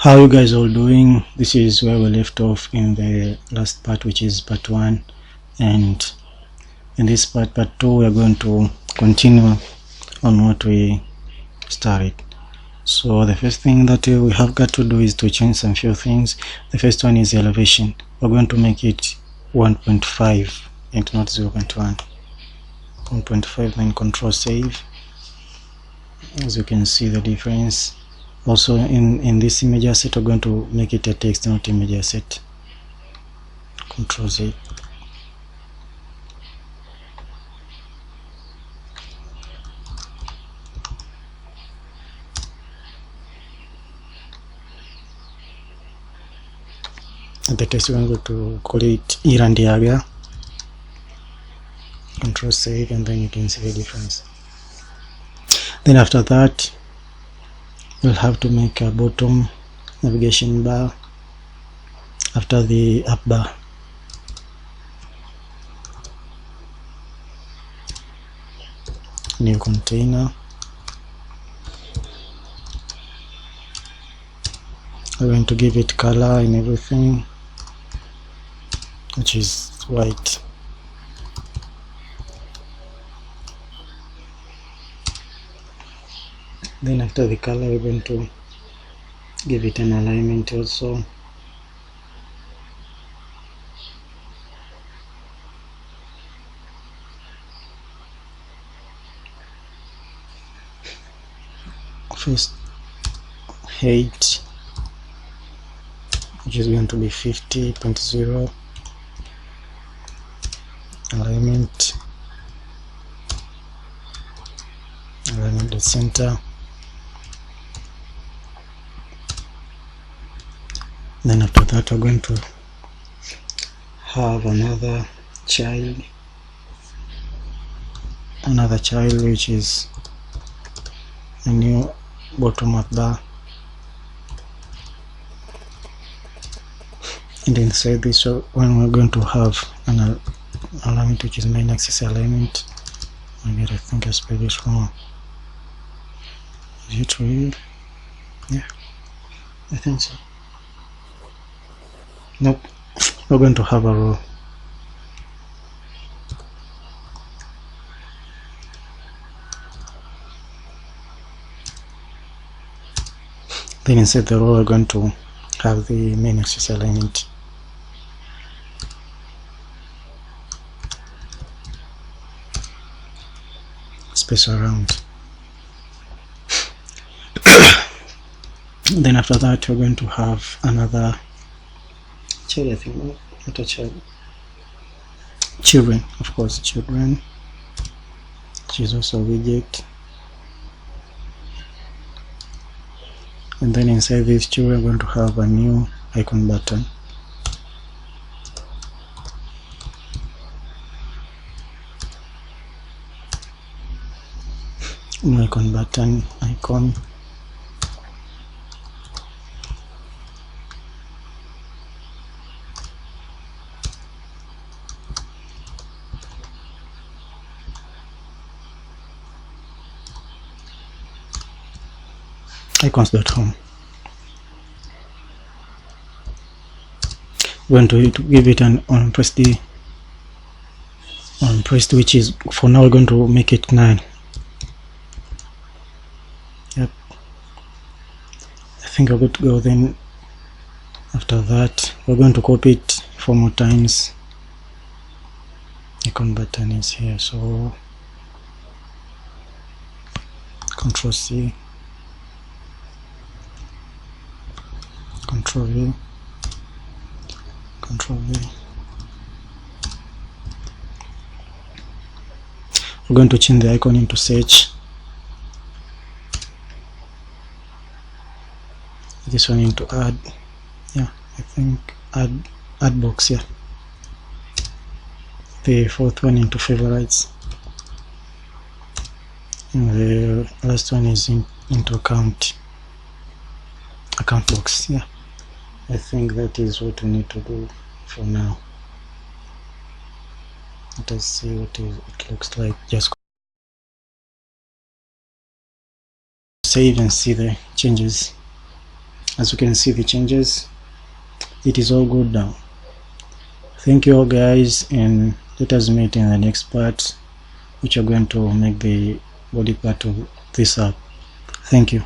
How you guys all doing? This is where we left off in the last part, which is part 1, and in this part 2, we are going to continue on what we started. So the first thing that we have got to do is to change some few things. The first one is the elevation. We're going to make it 1.5 and not 0.1. 1.5, then control save. As you can see the difference. Also in this image asset, we're going to make it a text, not image asset. Control Z. The text, we're going to call it Irandiaga. Control save, and then you can see the difference. Then after that, we'll have to make a bottom navigation bar after the up bar. New container. We're going to give it color and everything, which is white. Then after the color, we're going to give it an alignment also. First height, which is going to be 50.0. Alignment the center. Then after that, we're going to have another child, which is a new bottom up bar, and inside this one we're going to have an alignment, which is main axis alignment. I think I spelled this wrong. Is it real? Yeah, I think so. Nope, we're going to have a row. Then inside the row, we're going to have the main axis alignment. Space around. Then after that, we're going to have another child, I think, not a child. Children, of course, children, which is also a widget. And then inside this children, we're going to have a new icon button. New icon button, icon. Icons.home. We're going to give it an on pressed, which is, for now we're going to make it 9. Yep, I think I'm good to go. Then after that, we're going to copy it 4 more times. Icon button is here, so Control C, Control V, Control V. We're going to change the icon into search. This one into add. Yeah, I think add box. Yeah. The 4th one into favorites. And the last one is into account box. Yeah, I think that is what we need to do for now. Let us see what it looks like. Just save and see the changes. As you can see the changes, it is all good now. Thank you all guys, and let us meet in the next part, which are going to make the body part of this app. Thank you.